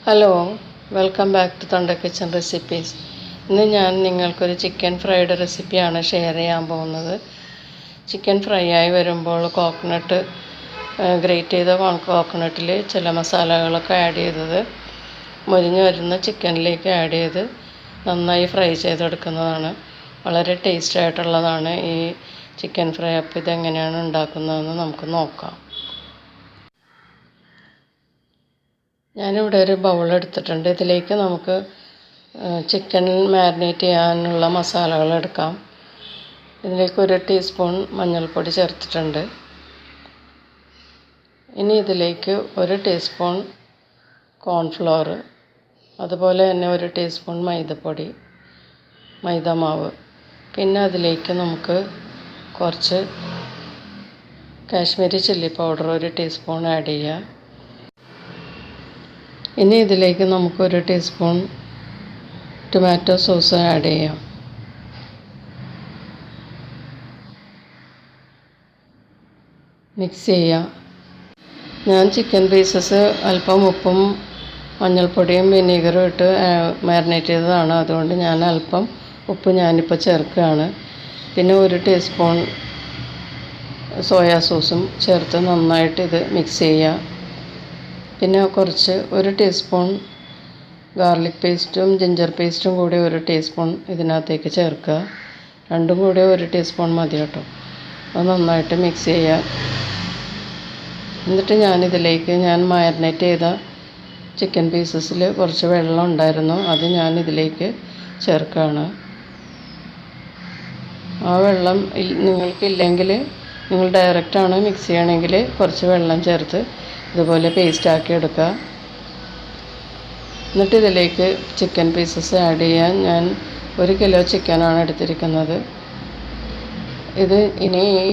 Hello, welcome back to തൊണ്ട kitchen recipes. ഇന്ന് ഞാൻ നിങ്ങൾക്കൊരു ചിക്കൻ ഫ്രൈഡ് റെസിപ്പിയാണ് ഷെയർ ചെയ്യാൻ പോകുന്നത്. ചിക്കൻ ഫ്രൈ ആയി വരുമ്പോൾ ഗ്രേറ്റ് ചെയ്ത കോക്കനട്ടിൽ ചില മസാലകളൊക്കെ ആഡ് ചെയ്തത് മുരിഞ്ഞ് വരുന്ന ചിക്കനിലേക്ക് ആഡ് ചെയ്ത് നന്നായി ഫ്രൈ ചെയ്തെടുക്കുന്നതാണ്. വളരെ ടേസ്റ്റ് ആയിട്ടുള്ളതാണ് ഈ ചിക്കൻ ഫ്രൈ. അപ്പോൾ ഇതെങ്ങനെയാണ് ഉണ്ടാക്കുന്നതെന്ന് നമുക്ക് നോക്കാം. ഞാനിവിടെ ഒരു ബൗൾ എടുത്തിട്ടുണ്ട്. ഇതിലേക്ക് നമുക്ക് ചിക്കൻ മാരിനേറ്റ് ചെയ്യാനുള്ള മസാലകൾ എടുക്കാം. ഇതിലേക്ക് 1 ടീസ്പൂൺ മഞ്ഞൾപ്പൊടി ചേർത്തിട്ടുണ്ട്. ഇനി ഇതിലേക്ക് 1 ടീസ്പൂൺ കോൺഫ്ലോർ, അതുപോലെ തന്നെ 1 ടീസ്പൂൺ മൈദ മാവ്. പിന്നെ അതിലേക്ക് നമുക്ക് കുറച്ച് Kashmiri chilli powder 1 teaspoon add ചെയ്യുക. ഇനി ഇതിലേക്ക് നമുക്ക് 1 ടീസ്പൂൺ ടൊമാറ്റോ സോസ് ആഡ് ചെയ്യാം. മിക്സ് ചെയ്യാം. ഞാൻ ചിക്കൻ പീസസ് അല്പം ഉപ്പും മഞ്ഞൾപ്പൊടിയും വിനീഗറും ഇട്ട് മാരിനേറ്റ് ചെയ്തതാണ്. അതുകൊണ്ട് ഞാൻ അല്പം ഉപ്പ് ഞാനിപ്പോൾ ചേർക്കുകയാണ്. പിന്നെ 1 ടീസ്പൂൺ സോയാ സോസും ചേർത്ത് നന്നായിട്ട് ഇത് മിക്സ് ചെയ്യുക. പിന്നെ 1 ടീസ്പൂൺ ഗാർലിക് പേസ്റ്റും ജിഞ്ചർ പേസ്റ്റും കൂടി 1 ടീസ്പൂൺ ഇതിനകത്തേക്ക് ചേർക്കുക. രണ്ടും കൂടി 1 ടീസ്പൂൺ മതി കേട്ടോ. അത് നന്നായിട്ട് മിക്സ് ചെയ്യുക. എന്നിട്ട് ഞാൻ മാരിനേറ്റ് ചെയ്ത ചിക്കൻ പീസസിൽ കുറച്ച് വെള്ളം ഉണ്ടായിരുന്നു, അത് ഞാൻ ഇതിലേക്ക് ചേർക്കുകയാണ്. ആ വെള്ളം നിങ്ങൾക്കില്ലെങ്കിൽ നിങ്ങൾ ഡയറക്റ്റാണ് മിക്സ് ചെയ്യണമെങ്കിൽ കുറച്ച് വെള്ളം ചേർത്ത് ഇതുപോലെ പേസ്റ്റാക്കി എടുക്കുക. എന്നിട്ട് ഇതിലേക്ക് ചിക്കൻ പീസസ് ആഡ് ചെയ്യാൻ ഞാൻ 1 കിലോ ചിക്കനാണ് എടുത്തിരിക്കുന്നത്. ഇത് ഇനി ഈ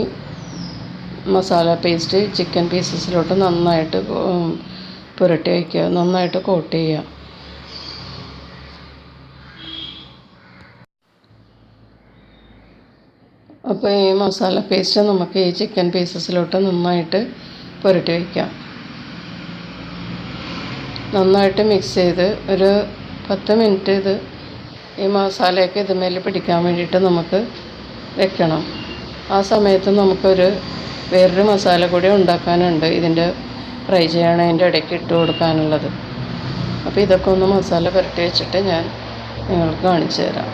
മസാല പേസ്റ്റ് ചിക്കൻ പീസസിലോട്ട് നന്നായിട്ട് പുരട്ടി വയ്ക്കുക, നന്നായിട്ട് കോട്ട് ചെയ്യുക. അപ്പോൾ ഈ മസാല പേസ്റ്റ് നമുക്ക് ഈ ചിക്കൻ പീസസിലോട്ട് നന്നായിട്ട് പുരട്ടി വയ്ക്കാം. നന്നായിട്ട് മിക്സ് ചെയ്ത് ഒരു 10 മിനിറ്റ് ഈ മസാലയൊക്കെ ഇതുമേൽ പിടിക്കാൻ വേണ്ടിയിട്ട് നമുക്ക് വെക്കണം. ആ സമയത്ത് വേറൊരു മസാല കൂടി ഉണ്ടാക്കാനുണ്ട്, ഇതിൻ്റെ ഫ്രൈ ചെയ്യണതിൻ്റെ ഇടയ്ക്ക് ഇട്ട് കൊടുക്കാനുള്ളത്. അപ്പോൾ ഇതൊക്കെ ഒന്ന് മസാല പുരട്ടി വെച്ചിട്ട് ഞാൻ നിങ്ങൾക്ക് കാണിച്ചു തരാം.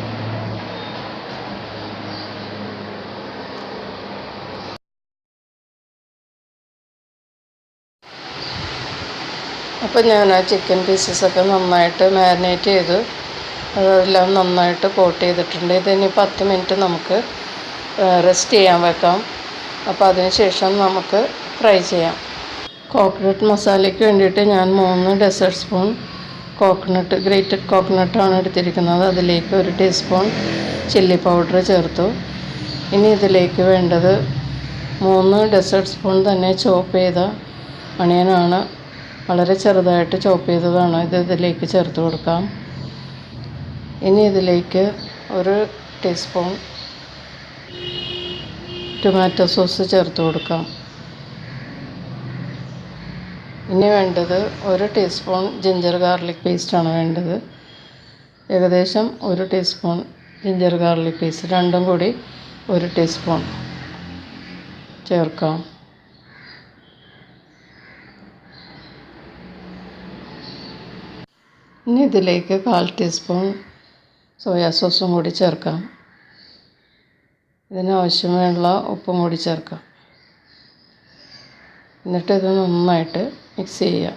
അപ്പോൾ ഞാൻ ആ ചിക്കൻ പീസസൊക്കെ നന്നായിട്ട് മാരിനേറ്റ് ചെയ്ത് അതെല്ലാം നന്നായിട്ട് കോട്ട് ചെയ്തിട്ടുണ്ട്. ഇതിനി 10 മിനിറ്റ് നമുക്ക് റെസ്റ്റ് ചെയ്യാൻ വെക്കാം. അപ്പോൾ അതിന് ശേഷം നമുക്ക് ഫ്രൈ ചെയ്യാം. കോക്കനട്ട് മസാലയ്ക്ക് വേണ്ടിയിട്ട് ഞാൻ 3 ഡെസേർട്ട് സ്പൂൺ ഗ്രേറ്റഡ് കോക്കനട്ടാണ് എടുത്തിരിക്കുന്നത്. അതിലേക്ക് 1 ടീസ്പൂൺ ചില്ലി പൗഡർ ചേർത്തു. ഇനി ഇതിലേക്ക് വേണ്ടത് 3 ഡെസേർട്ട് സ്പൂൺ തന്നെ ചോപ്പ് ചെയ്ത അണിയനാണ്. വളരെ ചെറുതായിട്ട് ചോപ്പ് ചെയ്തതാണ്. ഇതിലേക്ക് ചേർത്ത് കൊടുക്കാം. ഇനി ഇതിലേക്ക് 1 ടീസ്പൂൺ ടൊമാറ്റോ സോസ് ചേർത്ത് കൊടുക്കാം. ഇനി വേണ്ടത് 1 ടീസ്പൂൺ ജിഞ്ചർ ഗാർലിക് പേസ്റ്റാണ് വേണ്ടത്. ഏകദേശം 1 ടീസ്പൂൺ ജിഞ്ചർ ഗാർലിക് പേസ്റ്റ്, രണ്ടും കൂടി 1 ടീസ്പൂൺ ചേർക്കാം. ഇനി ഇതിലേക്ക് 1/4 ടീസ്പൂൺ സോയാ സോസും കൂടി ചേർക്കാം. ഇതിനാവശ്യമുള്ള ഉപ്പും കൂടി ചേർക്കാം. എന്നിട്ട് ഇത് നന്നായിട്ട് മിക്സ് ചെയ്യുക.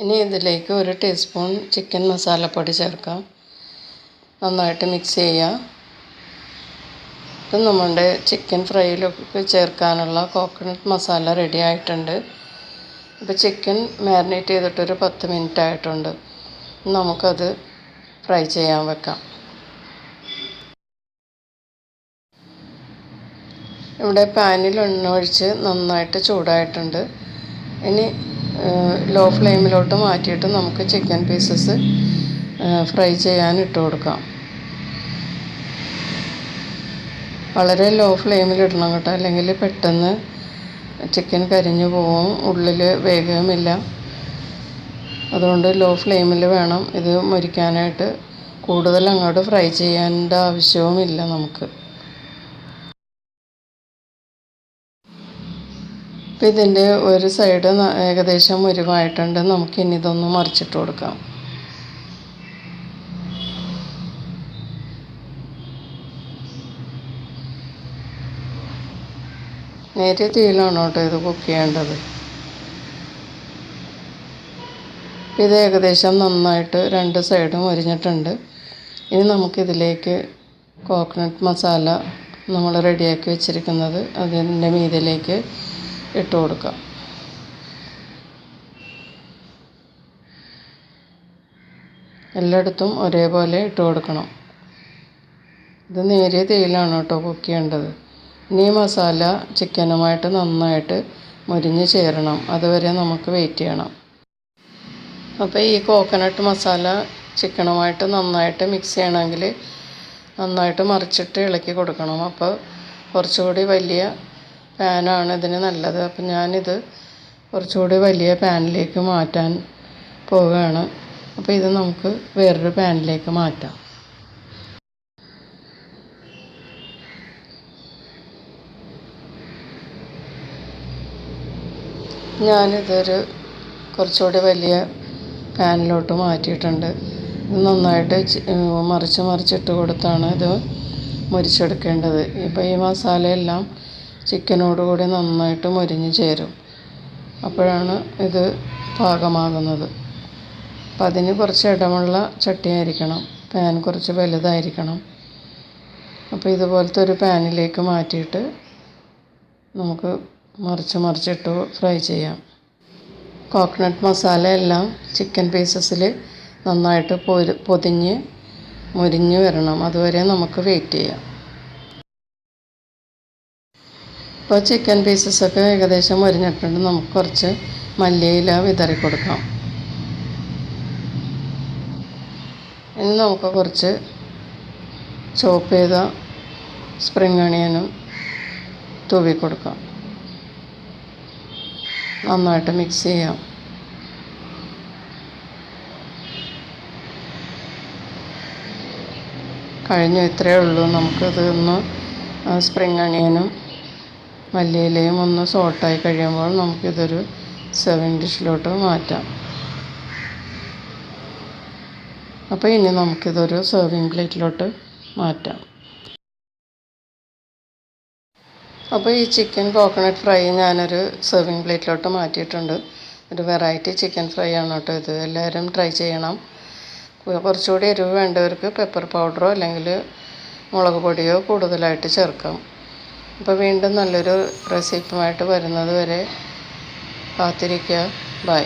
ഇനി ഇതിലേക്ക് 1 ടീസ്പൂൺ ചിക്കൻ മസാലപ്പൊടി ചേർക്കാം. നന്നായിട്ട് മിക്സ് ചെയ്യുക. ഇത് നമ്മുടെ ചിക്കൻ ഫ്രൈയിലൊക്കെ ചേർക്കാനുള്ള കോക്കനട്ട് മസാല റെഡി ആയിട്ടുണ്ട്. ഇപ്പോൾ ചിക്കൻ മാരിനേറ്റ് ചെയ്തിട്ടൊരു 10 മിനിറ്റ് ആയിട്ടുണ്ട്. നമുക്കത് ഫ്രൈ ചെയ്യാൻ വെക്കാം. ഇവിടെ പാനിൽ എണ്ണ ഒഴിച്ച് നന്നായിട്ട് ചൂടായിട്ടുണ്ട്. ഇനി ലോ ഫ്ലെയിമിലോട്ട് മാറ്റിയിട്ട് നമുക്ക് ചിക്കൻ പീസസ് ഫ്രൈ ചെയ്യാൻ ഇട്ട് കൊടുക്കാം. വളരെ ലോ ഫ്ലെയിമിൽ ഇടണം കേട്ടോ, അല്ലെങ്കിൽ പെട്ടെന്ന് ചിക്കൻ കരിഞ്ഞു പോവും, ഉള്ളിൽ വേകുകയുമില്ല. അതുകൊണ്ട് ലോ ഫ്ലെയിമിൽ വേണം ഇത് മൊരിക്കാനായിട്ട്. കൂടുതൽ അങ്ങോട്ട് ഫ്രൈ ചെയ്യേണ്ട ആവശ്യവുമില്ല നമുക്ക്. ഇപ്പം ഇതിൻ്റെ ഒരു സൈഡ് ഏകദേശം മുരിവായിട്ടുണ്ട്. നമുക്കിനി ഇതൊന്ന് മറിച്ചിട്ട് കൊടുക്കാം. നേരിയ തീയിലാണ് കേട്ടോ ഇത് കുക്ക് ചെയ്യേണ്ടത്. ഇത് ഏകദേശം നന്നായിട്ട് 2 സൈഡും മൊരിഞ്ഞിട്ടുണ്ട്. ഇനി നമുക്കിതിലേക്ക് കോക്കനട്ട് മസാല നമ്മൾ റെഡിയാക്കി വെച്ചിരിക്കുന്നത് അതിൻ്റെ മീതിലേക്ക് ഇട്ട് കൊടുക്കാം. എല്ലായിടത്തും ഒരേപോലെ ഇട്ട് കൊടുക്കണം. ഇത് നേരിയ തീയിലാണ് കേട്ടോ കുക്ക് ചെയ്യേണ്ടത്. ഇനി മസാല ചിക്കനുമായിട്ട് നന്നായിട്ട് മൊരിഞ്ഞ് ചേരണം. അതുവരെ നമുക്ക് വെയിറ്റ് ചെയ്യണം. അപ്പോൾ ഈ കോക്കനട്ട് മസാല ചിക്കനുമായിട്ട് നന്നായിട്ട് മിക്സ് ചെയ്യണമെങ്കിൽ നന്നായിട്ട് മറിച്ചിട്ട് ഇളക്കി കൊടുക്കണം. അപ്പോൾ കുറച്ചുകൂടി വലിയ പാനാണ് ഇതിന് നല്ലത്. അപ്പം ഞാനിത് കുറച്ചുകൂടി വലിയ പാനിലേക്ക് മാറ്റാൻ പോവുകയാണ്. അപ്പോൾ ഇത് നമുക്ക് വേറൊരു പാനിലേക്ക് മാറ്റാം. ഞാനിതൊരു കുറച്ചുകൂടി വലിയ പാനിലോട്ട് മാറ്റിയിട്ടുണ്ട്. ഇത് നന്നായിട്ട് മറിച്ചിട്ട് കൊടുത്താണ് ഇത് മൊരിച്ചെടുക്കേണ്ടത്. ഇപ്പോൾ ഈ മസാലയെല്ലാം ചിക്കനോടുകൂടി നന്നായിട്ട് മൊരിഞ്ഞ് ചേരും. അപ്പോഴാണ് ഇത് പാകമാകുന്നത്. അപ്പം അതിന് കുറച്ച് ഇടമുള്ള ചട്ടിയായിരിക്കണം, പാൻ കുറച്ച് വലുതായിരിക്കണം. അപ്പോൾ ഇതുപോലത്തെ ഒരു പാനിലേക്ക് മാറ്റിയിട്ട് നമുക്ക് മറിച്ചിട്ട് ഫ്രൈ ചെയ്യാം. കോക്കനട്ട് മസാല എല്ലാം ചിക്കൻ പീസസിൽ നന്നായിട്ട് പൊതിഞ്ഞ് മൊരിഞ്ഞ് വരണം. അതുവരെ നമുക്ക് വെയിറ്റ് ചെയ്യാം. ഇപ്പോൾ ചിക്കൻ പീസസൊക്കെ ഏകദേശം മൊരിഞ്ഞിട്ടുണ്ട്. നമുക്ക് കുറച്ച് മല്ലിയില വിതറി കൊടുക്കാം. ഇനി നമുക്ക് കുറച്ച് ചോപ്പ് ചെയ്ത സ്പ്രിംഗ് അണിയനും തൂവി കൊടുക്കാം. നന്നായിട്ട് മിക്സ് ചെയ്യാം. കഴിഞ്ഞു, ഇത്രയേ ഉള്ളൂ. നമുക്കത് ഒന്ന് സ്പ്രിംഗ് അണിയനും മല്ലിയിലയും ഒന്ന് സോട്ടായി കഴിയുമ്പോൾ നമുക്കിതൊരു സെർവിങ് ഡിഷിലോട്ട് മാറ്റാം. അപ്പോൾ ഇനി നമുക്കിതൊരു സെർവിങ് പ്ലേറ്റിലോട്ട് മാറ്റാം. അപ്പോൾ ഈ ചിക്കൻ കോക്കനട്ട് ഫ്രൈ ഞാനൊരു സെർവിങ് പ്ലേറ്റിലോട്ട് മാറ്റിയിട്ടുണ്ട്. ഒരു വെറൈറ്റി ചിക്കൻ ഫ്രൈ ആണ് കേട്ടോ ഇത്. എല്ലാവരും ട്രൈ ചെയ്യണം. കുറച്ചുകൂടി എരിവ് വേണ്ടവർക്ക് പെപ്പർ പൗഡറോ അല്ലെങ്കിൽ മുളക് പൊടിയോ കൂടുതലായിട്ട് ചേർക്കാം. അപ്പോൾ വീണ്ടും നല്ലൊരു റെസിപ്പിയുമായിട്ട് വരുന്നത് വരെ കാത്തിരിക്കുക. ബൈ.